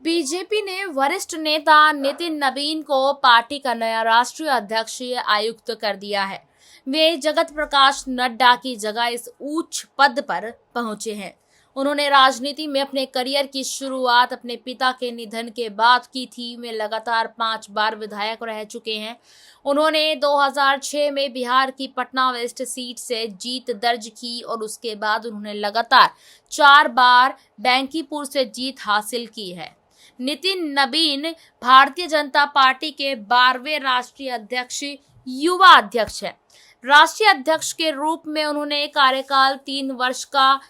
BJP ने वरिष्ठ नेता नितिन नबीन को पार्टी का नया राष्ट्रीय अध्यक्ष आयुक्त कर दिया है। वे जगत प्रकाश नड्डा की जगह इस उच्च पद पर पहुंचे हैं। उन्होंने राजनीति में अपने करियर की शुरुआत अपने पिता के निधन के बाद की थी। वे लगातार 5 बार विधायक रह चुके हैं। उन्होंने 2006 में बिहार की पटना वेस्ट सीट से जीत दर्ज की और उसके बाद उन्होंने लगातार 4 बार बैंकीपुर से जीत हासिल की है। नितिन नबीन भारतीय जनता पार्टी के 12वें राष्ट्रीय अध्यक्ष, युवा अध्यक्ष है। राष्ट्रीय अध्यक्ष के रूप में उन्होंने कार्यकाल 3 वर्ष का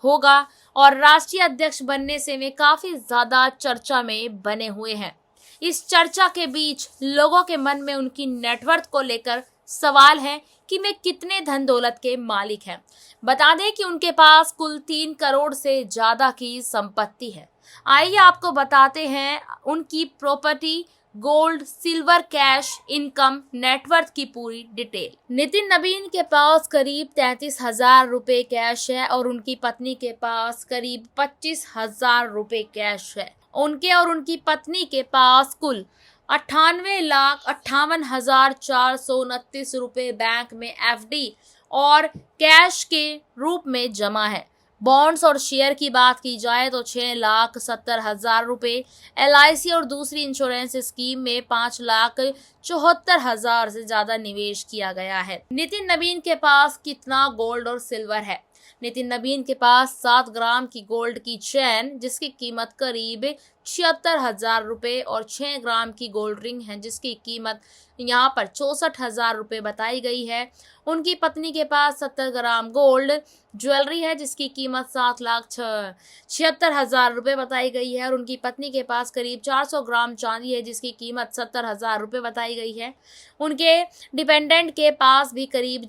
होगा और राष्ट्रीय अध्यक्ष बनने से वे काफी ज्यादा चर्चा में बने हुए हैं। इस चर्चा के बीच लोगों के मन में उनकी नेटवर्थ को लेकर सवाल है कि वे कितने धन दौलत के मालिक हैं। बता दें कि उनके पास कुल 3 करोड़ से ज्यादा की संपत्ति है। आइए आपको बताते हैं उनकी property, gold, silver, cash, income, net worth की पूरी डिटेल। नितिन नबीन के पास करीब 33,000 रुपए कैश है और उनकी पत्नी के पास करीब 25,000 रुपए कैश है। उनके और उनकी पत्नी के पास कुल 98,58,429 रुपए बैंक में एफडी और कैश के रूप में जमा है। बॉन्ड्स और शेयर की बात की जाए तो 6,70,000 रुपए, LIC और दूसरी इंश्योरेंस स्कीम में 5,74,000 से ज्यादा निवेश किया गया है। नितिन नबीन के पास कितना गोल्ड और सिल्वर है? नितिन नबीन के पास 7 ग्राम की गोल्ड की चेन जिसकी कीमत करीब 76,000 रुपए और 6 ग्राम की गोल्ड रिंग है जिसकी कीमत यहाँ पर 64,000 रुपए बताई गई है। उनकी पत्नी के पास 70 ग्राम गोल्ड ज्वेलरी है जिसकी कीमत 7,76,000 रुपए बताई गई है और उनकी पत्नी के पास करीब 400 ग्राम चांदी है जिसकी कीमत 70,000 रुपए बताई गई है। उनके डिपेंडेंट के पास भी करीब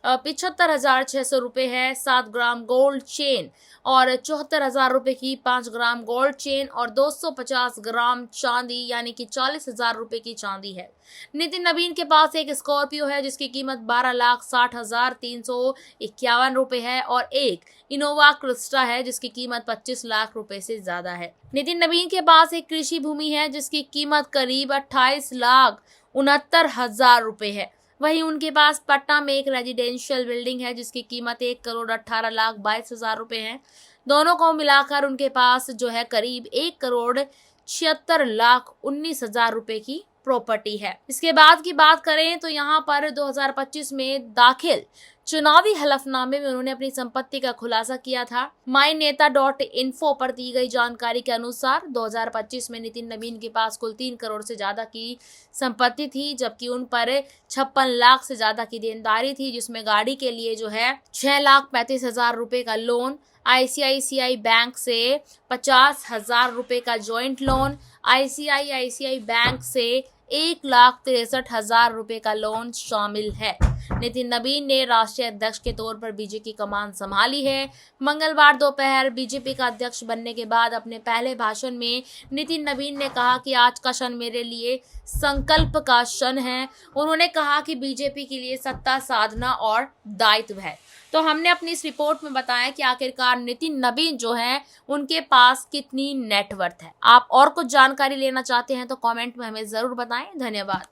75,600 रुपए है। 7 ग्राम गोल्ड चेन और 74,000 रुपए की 5 ग्राम गोल्ड चेन और 250 ग्राम चांदी यानी कि 40,000 रुपए की चांदी है। नितिन नबीन के पास एक स्कॉर्पियो है जिसकी कीमत 12,60,351 रुपए है और एक इनोवा क्रिस्टा है जिसकी कीमत 25 लाख रुपए से ज्यादा है। नितिन नबीन के पास एक कृषि भूमि है जिसकी कीमत करीब 28,69,000 रुपए है। वहीं उनके पास पटना में एक रेजिडेंशियल बिल्डिंग है जिसकी कीमत 1,18,22,000 रुपए है। दोनों को मिलाकर उनके पास करीब 1,76,19,000 रुपए की प्रॉपर्टी है। इसके बाद की बात करें तो यहाँ पर 2025 में दाखिल चुनावी हलफनामे में उन्होंने अपनी संपत्ति का खुलासा किया था। myNeta.info पर दी गई जानकारी के अनुसार 2025 में नितिन नबीन के पास कुल 3 करोड़ से ज्यादा की संपत्ति थी जबकि उन पर 56 लाख से ज्यादा की देनदारी थी जिसमें गाड़ी के लिए 6,35,000 रुपए का लोन, ICICI बैंक से 50,000 रुपए का ज्वाइंट लोन, ICICI बैंक से 1,63,000 रुपए का लोन शामिल है। नितिन नबीन ने राष्ट्रीय अध्यक्ष के तौर पर बीजेपी की कमान संभाली है। मंगलवार दोपहर बीजेपी का अध्यक्ष बनने के बाद अपने पहले भाषण में नितिन नबीन ने कहा कि आज का क्षण मेरे लिए संकल्प का क्षण है। उन्होंने कहा कि बीजेपी के लिए सत्ता साधना और दायित्व है। तो हमने अपनी इस रिपोर्ट में बताया कि आखिरकार नितिन नबीन उनके पास कितनी नेटवर्थ है। आप और कुछ जानकारी लेना चाहते हैं तो कमेंट में हमें जरूर बताएं। धन्यवाद।